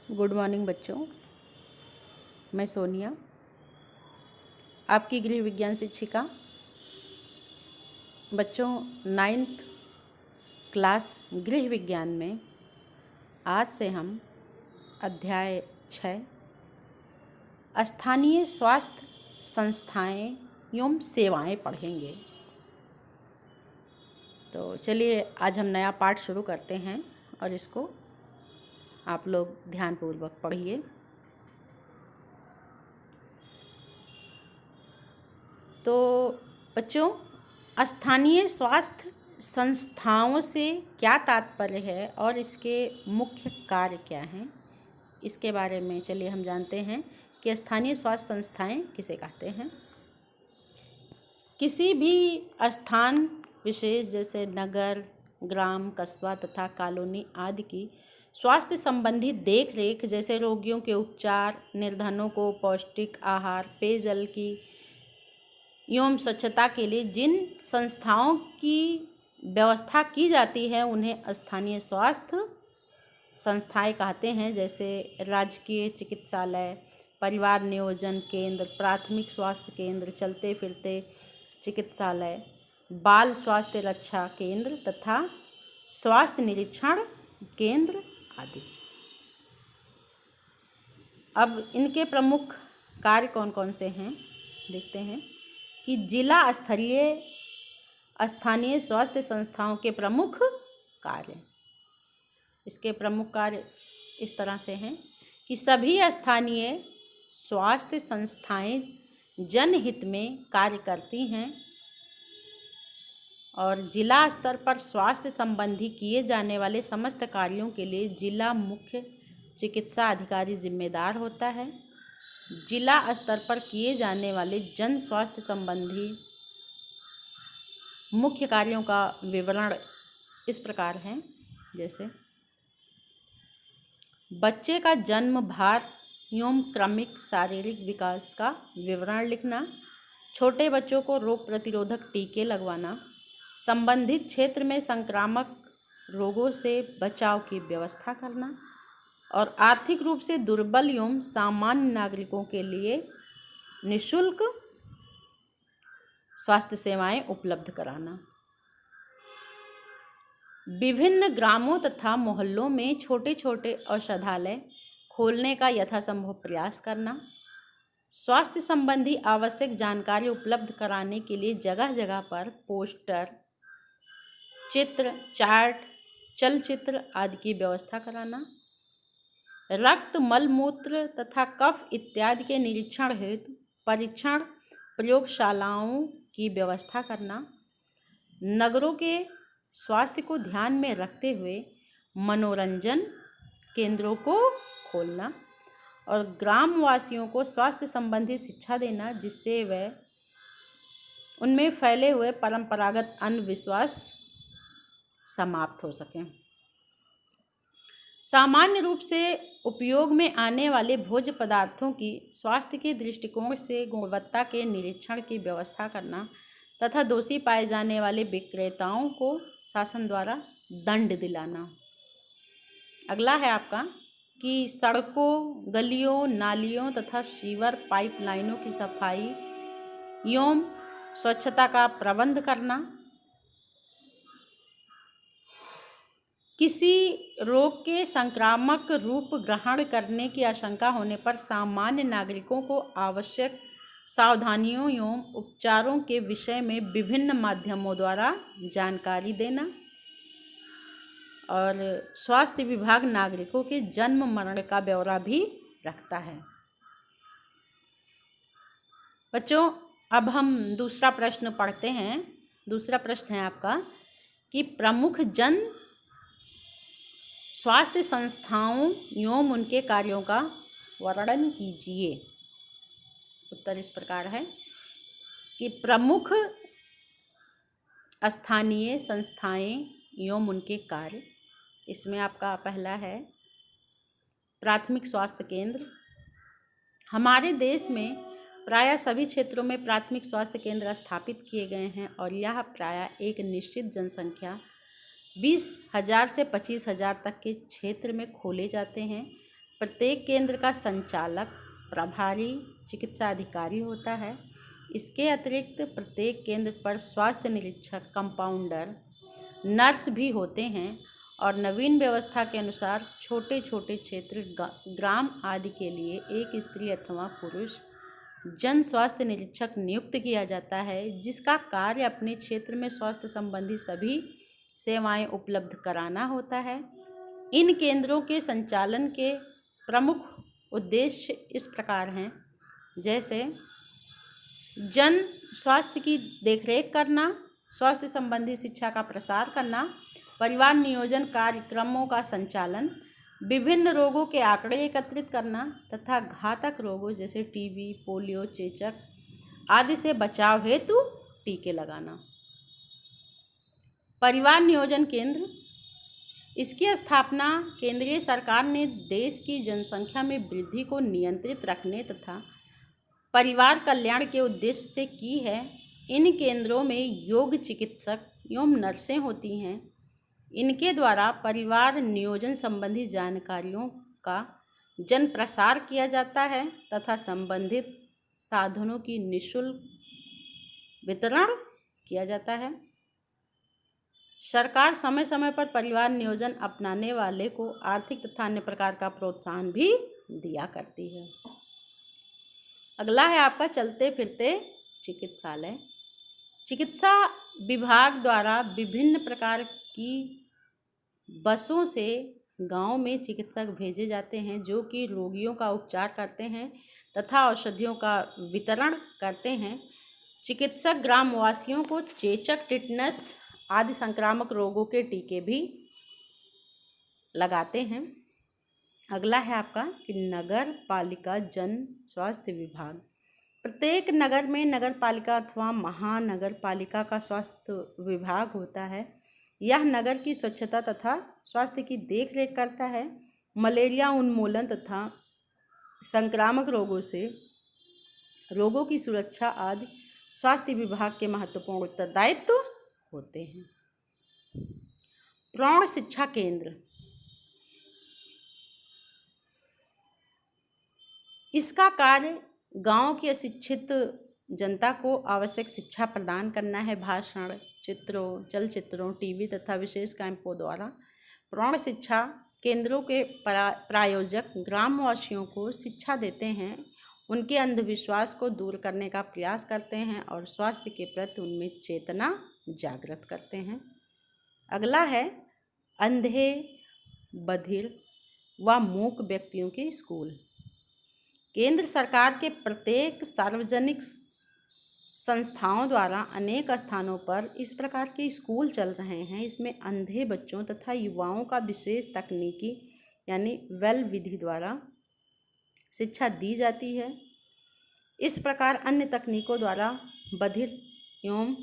Good morning बच्चों। मैं सोनिया, आपकी गृह विज्ञान शिक्षिका। बच्चों, 9th क्लास गृह विज्ञान में आज से हम अध्याय 6 स्थानीय स्वास्थ्य संस्थाएं एवं सेवाएं पढ़ेंगे। तो चलिए आज हम नया पाठ शुरू करते हैं और इसको आप लोग ध्यानपूर्वक पढ़िए। तो बच्चों, स्थानीय स्वास्थ्य संस्थाओं से क्या तात्पर्य है और इसके मुख्य कार्य क्या हैं, इसके बारे में चलिए हम जानते हैं कि स्थानीय स्वास्थ्य संस्थाएं किसे कहते हैं। किसी भी स्थान विशेष जैसे नगर, ग्राम, कस्बा तथा कॉलोनी आदि की स्वास्थ्य संबंधी देख रेख जैसे रोगियों के उपचार, निर्धनों को पौष्टिक आहार, पेयजल की एवं स्वच्छता के लिए जिन संस्थाओं की व्यवस्था की जाती है उन्हें स्थानीय स्वास्थ्य संस्थाएं कहते हैं। जैसे राजकीय चिकित्सालय, परिवार नियोजन केंद्र, प्राथमिक स्वास्थ्य केंद्र, चलते फिरते चिकित्सालय, बाल स्वास्थ्य रक्षा केंद्र तथा स्वास्थ्य निरीक्षण केंद्र आदि। अब इनके प्रमुख कार्य कौन कौन से हैं देखते हैं कि जिला स्तरीय स्थानीय स्वास्थ्य संस्थाओं के प्रमुख कार्य, इसके प्रमुख कार्य इस तरह से हैं कि सभी स्थानीय स्वास्थ्य संस्थाएं जनहित में कार्य करती हैं और जिला स्तर पर स्वास्थ्य संबंधी किए जाने वाले समस्त कार्यों के लिए जिला मुख्य चिकित्सा अधिकारी जिम्मेदार होता है। जिला स्तर पर किए जाने वाले जन स्वास्थ्य संबंधी मुख्य कार्यों का विवरण इस प्रकार है। जैसे बच्चे का जन्म भार एवं क्रमिक शारीरिक विकास का विवरण लिखना, छोटे बच्चों को रोग प्रतिरोधक टीके लगवाना, संबंधित क्षेत्र में संक्रामक रोगों से बचाव की व्यवस्था करना और आर्थिक रूप से दुर्बल एवं सामान्य नागरिकों के लिए निःशुल्क स्वास्थ्य सेवाएं उपलब्ध कराना। विभिन्न ग्रामों तथा मोहल्लों में छोटे छोटे औषधालय खोलने का यथासंभव प्रयास करना, स्वास्थ्य संबंधी आवश्यक जानकारी उपलब्ध कराने के लिए जगह जगह पर पोस्टर, चित्र, चार्ट, चलचित्र आदि की व्यवस्था कराना, रक्त, मल मूत्र तथा कफ इत्यादि के निरीक्षण हेतु परीक्षण प्रयोगशालाओं की व्यवस्था करना, नगरों के स्वास्थ्य को ध्यान में रखते हुए मनोरंजन केंद्रों को खोलना और ग्रामवासियों को स्वास्थ्य संबंधी शिक्षा देना जिससे वह उनमें फैले हुए परंपरागत अंधविश्वास समाप्त हो सकें। सामान्य रूप से उपयोग में आने वाले भोज्य पदार्थों की स्वास्थ्य के दृष्टिकोण से गुणवत्ता के निरीक्षण की व्यवस्था करना तथा दोषी पाए जाने वाले विक्रेताओं को शासन द्वारा दंड दिलाना। अगला है आपका कि सड़कों, गलियों, नालियों तथा सीवर पाइपलाइनों की सफाई एवं स्वच्छता का प्रबंध करना, किसी रोग के संक्रामक रूप ग्रहण करने की आशंका होने पर सामान्य नागरिकों को आवश्यक सावधानियों एवं उपचारों के विषय में विभिन्न माध्यमों द्वारा जानकारी देना और स्वास्थ्य विभाग नागरिकों के जन्म मरण का ब्यौरा भी रखता है। बच्चों, अब हम दूसरा प्रश्न पढ़ते हैं। दूसरा प्रश्न है आपका कि प्रमुख जन स्वास्थ्य संस्थाओं एवं उनके कार्यों का वर्णन कीजिए। उत्तर इस प्रकार है कि प्रमुख स्थानीय संस्थाएं एवं उनके कार्य, इसमें आपका पहला है प्राथमिक स्वास्थ्य केंद्र। हमारे देश में प्रायः सभी क्षेत्रों में प्राथमिक स्वास्थ्य केंद्र स्थापित किए गए हैं और यह प्रायः एक निश्चित जनसंख्या 20,000 से 25,000 तक के क्षेत्र में खोले जाते हैं प्रत्येक केंद्र का संचालक प्रभारी चिकित्सा अधिकारी होता है। इसके अतिरिक्त प्रत्येक केंद्र पर स्वास्थ्य निरीक्षक, कंपाउंडर, नर्स भी होते हैं और नवीन व्यवस्था के अनुसार छोटे छोटे क्षेत्र, ग्राम आदि के लिए एक स्त्री अथवा पुरुष जन स्वास्थ्य निरीक्षक नियुक्त किया जाता है, जिसका कार्य अपने क्षेत्र में स्वास्थ्य संबंधी सभी सेवाएं उपलब्ध कराना होता है। इन केंद्रों के संचालन के प्रमुख उद्देश्य इस प्रकार हैं, जैसे जन स्वास्थ्य की देखरेख करना, स्वास्थ्य संबंधी शिक्षा का प्रसार करना, परिवार नियोजन कार्यक्रमों का संचालन, विभिन्न रोगों के आंकड़े एकत्रित करना तथा घातक रोगों जैसे टीबी, पोलियो, चेचक आदि से बचाव हेतु टीके लगाना। परिवार नियोजन केंद्र, इसकी स्थापना केंद्रीय सरकार ने देश की जनसंख्या में वृद्धि को नियंत्रित रखने तथा परिवार कल्याण के उद्देश्य से की है। इन केंद्रों में योग्य चिकित्सक एवं नर्सें होती हैं। इनके द्वारा परिवार नियोजन संबंधी जानकारियों का जन प्रसार किया जाता है तथा संबंधित साधनों की निःशुल्क वितरण किया जाता है। सरकार समय समय पर परिवार नियोजन अपनाने वाले को आर्थिक तथा अन्य प्रकार का प्रोत्साहन भी दिया करती है। अगला है आपका चलते फिरते चिकित्सालय। चिकित्सा विभाग द्वारा विभिन्न प्रकार की बसों से गांव में चिकित्सक भेजे जाते हैं, जो कि रोगियों का उपचार करते हैं तथा औषधियों का वितरण करते हैं। चिकित्सक ग्रामवासियों को चेचक, टिटनस आदि संक्रामक रोगों के टीके भी लगाते हैं। अगला है आपका कि नगर पालिका जन स्वास्थ्य विभाग। प्रत्येक नगर में नगर पालिका अथवा महानगर पालिका का स्वास्थ्य विभाग होता है। यह नगर की स्वच्छता तथा स्वास्थ्य की देखरेख करता है। मलेरिया उन्मूलन तथा संक्रामक रोगों की सुरक्षा आदि स्वास्थ्य विभाग के महत्वपूर्ण उत्तरदायित्व होते हैं। प्रौढ़ शिक्षा केंद्र, इसका कार्य गांव की अशिक्षित जनता को आवश्यक शिक्षा प्रदान करना है। भाषण, चित्रों, चलचित्रों, टीवी तथा विशेष कैंपों द्वारा प्रौढ़ शिक्षा केंद्रों के प्रायोजक ग्रामवासियों को शिक्षा देते हैं, उनके अंधविश्वास को दूर करने का प्रयास करते हैं और स्वास्थ्य के प्रति उनमें चेतना जागृत करते हैं। अगला है अंधे, बधिर व मूक व्यक्तियों के स्कूल। केंद्र सरकार के प्रत्येक सार्वजनिक संस्थाओं द्वारा अनेक स्थानों पर इस प्रकार के स्कूल चल रहे हैं। इसमें अंधे बच्चों तथा युवाओं का विशेष तकनीकी यानी वेल विधि द्वारा शिक्षा दी जाती है। इस प्रकार अन्य तकनीकों द्वारा बधिर एवं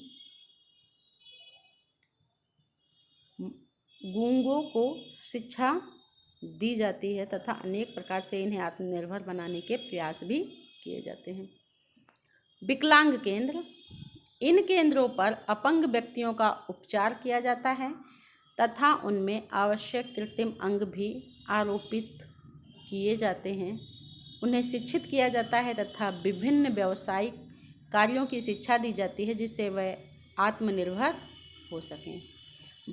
गूंगों को शिक्षा दी जाती है तथा अनेक प्रकार से इन्हें आत्मनिर्भर बनाने के प्रयास भी किए जाते हैं। विकलांग केंद्र, इन केंद्रों पर अपंग व्यक्तियों का उपचार किया जाता है तथा उनमें आवश्यक कृत्रिम अंग भी आरोपित किए जाते हैं। उन्हें शिक्षित किया जाता है तथा विभिन्न व्यावसायिक कार्यों की शिक्षा दी जाती है, जिससे वह आत्मनिर्भर हो सकें।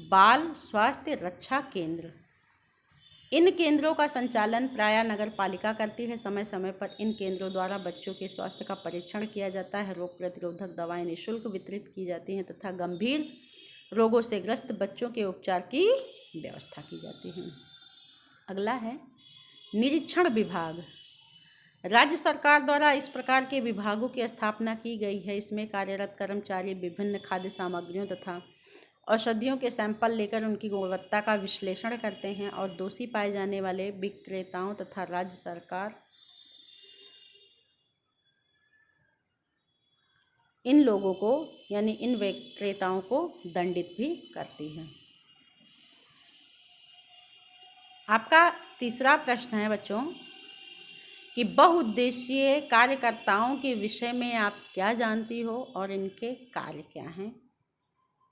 बाल स्वास्थ्य रक्षा केंद्र, इन केंद्रों का संचालन प्रायः नगर पालिका करती है। समय समय पर इन केंद्रों द्वारा बच्चों के स्वास्थ्य का परीक्षण किया जाता है, रोग प्रतिरोधक दवाएं निःशुल्क वितरित की जाती हैं तथा गंभीर रोगों से ग्रस्त बच्चों के उपचार की व्यवस्था की जाती है। अगला है निरीक्षण विभाग। राज्य सरकार द्वारा इस प्रकार के विभागों की स्थापना की गई है। इसमें कार्यरत कर्मचारी विभिन्न खाद्य सामग्रियों तथा औषधियों के सैंपल लेकर उनकी गुणवत्ता का विश्लेषण करते हैं और दोषी पाए जाने वाले विक्रेताओं तथा राज्य सरकार इन लोगों को यानी इन विक्रेताओं को दंडित भी करती है। आपका तीसरा प्रश्न है बच्चों कि बहुउद्देशीय कार्यकर्ताओं के विषय में आप क्या जानती हो और इनके कार्य क्या हैं।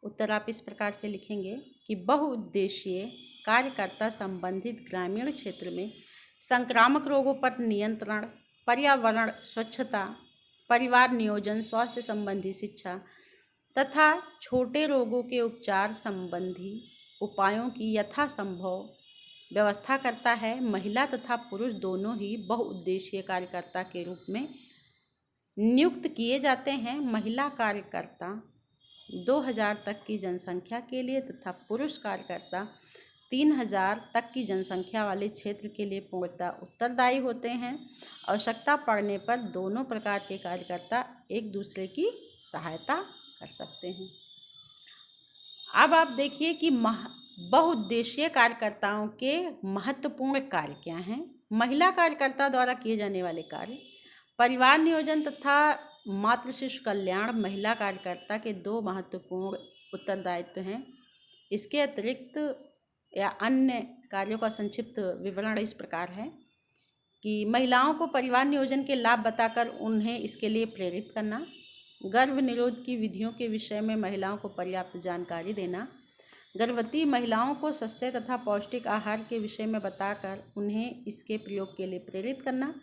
उत्तर आप इस प्रकार से लिखेंगे कि बहुउद्देशीय कार्यकर्ता संबंधित ग्रामीण क्षेत्र में संक्रामक रोगों पर नियंत्रण, पर्यावरण स्वच्छता, परिवार नियोजन, स्वास्थ्य संबंधी शिक्षा तथा छोटे रोगों के उपचार संबंधी उपायों की यथासंभव व्यवस्था करता है। महिला तथा पुरुष दोनों ही बहुउद्देशीय कार्यकर्ता के रूप में नियुक्त किए जाते हैं। महिला कार्यकर्ता 2000 तक की जनसंख्या के लिए तथा पुरुष कार्यकर्ता 3000 तक की जनसंख्या वाले क्षेत्र के लिए पूर्णतः उत्तरदायी होते हैं। आवश्यकता पड़ने पर दोनों प्रकार के कार्यकर्ता एक दूसरे की सहायता कर सकते हैं। अब आप देखिए कि बहुउद्देशीय कार्यकर्ताओं के महत्वपूर्ण कार्य क्या हैं। महिला कार्यकर्ता द्वारा किए जाने वाले कार्य, परिवार नियोजन तथा मातृ शिशु कल्याण महिला कार्यकर्ता के 2 महत्वपूर्ण उत्तरदायित्व हैं। इसके अतिरिक्त या अन्य कार्यों का संक्षिप्त विवरण इस प्रकार है कि महिलाओं को परिवार नियोजन के लाभ बताकर उन्हें इसके लिए प्रेरित करना, गर्भ निरोध की विधियों के विषय में महिलाओं को पर्याप्त जानकारी देना, गर्भवती महिलाओं को सस्ते तथा पौष्टिक आहार के विषय में बताकर उन्हें इसके प्रयोग के लिए प्रेरित करना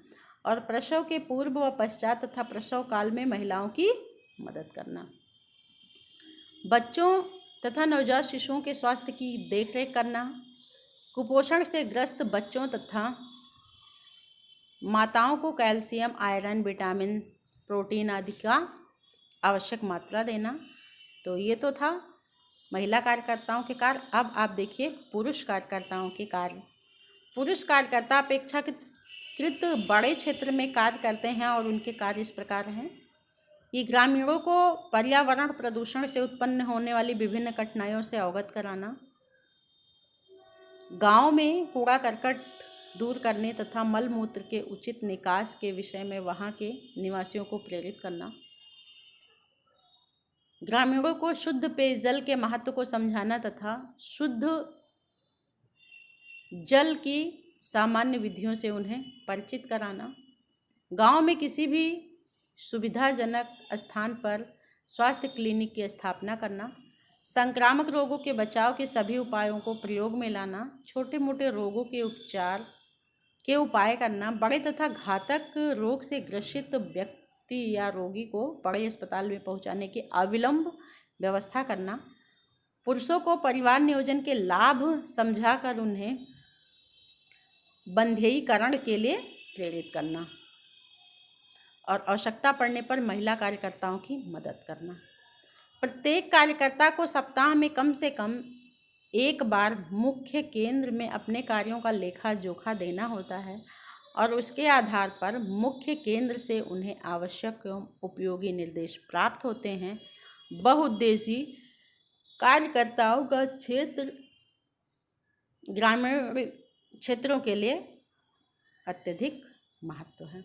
और प्रसव के पूर्व व पश्चात तथा प्रसव काल में महिलाओं की मदद करना। बच्चों तथा नवजात शिशुओं के स्वास्थ्य की देखरेख करना, कुपोषण से ग्रस्त बच्चों तथा माताओं को कैल्शियम, आयरन, विटामिन, प्रोटीन आदि का आवश्यक मात्रा देना। तो ये तो था महिला कार्यकर्ताओं के कार्य। अब आप देखिए पुरुष कार्यकर्ताओं के कार्य। पुरुष कार्यकर्ता अपेक्षाकृत बड़े क्षेत्र में कार्य करते हैं और उनके कार्य इस प्रकार हैं कि ग्रामीणों को पर्यावरण प्रदूषण से उत्पन्न होने वाली विभिन्न कठिनाइयों से अवगत कराना, गांव में कूड़ा करकट दूर करने तथा मल मूत्र के उचित निकास के विषय में वहां के निवासियों को प्रेरित करना, ग्रामीणों को शुद्ध पेयजल के महत्व को समझाना तथा शुद्ध जल की सामान्य विधियों से उन्हें परिचित कराना, गांव में किसी भी सुविधाजनक स्थान पर स्वास्थ्य क्लिनिक की स्थापना करना, संक्रामक रोगों के बचाव के सभी उपायों को प्रयोग में लाना, छोटे मोटे रोगों के उपचार के उपाय करना, बड़े तथा घातक रोग से ग्रसित व्यक्ति या रोगी को बड़े अस्पताल में पहुंचाने की अविलंब व्यवस्था करना, पुरुषों को परिवार नियोजन के लाभ समझाकर उन्हें बंध्यीकरण के लिए प्रेरित करना और आवश्यकता पड़ने पर महिला कार्यकर्ताओं की मदद करना। प्रत्येक कार्यकर्ता को सप्ताह में कम से कम एक बार मुख्य केंद्र में अपने कार्यों का लेखा जोखा देना होता है और उसके आधार पर मुख्य केंद्र से उन्हें आवश्यक एवं उपयोगी निर्देश प्राप्त होते हैं। बहुउद्देशीय कार्यकर्ताओं का क्षेत्र ग्रामीण क्षेत्रों के लिए अत्यधिक महत्व है।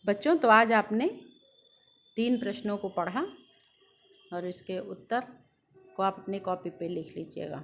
बच्चों, तो आज आपने 3 प्रश्नों को पढ़ा और इसके उत्तर को आप अपनी कॉपी पे लिख लीजिएगा।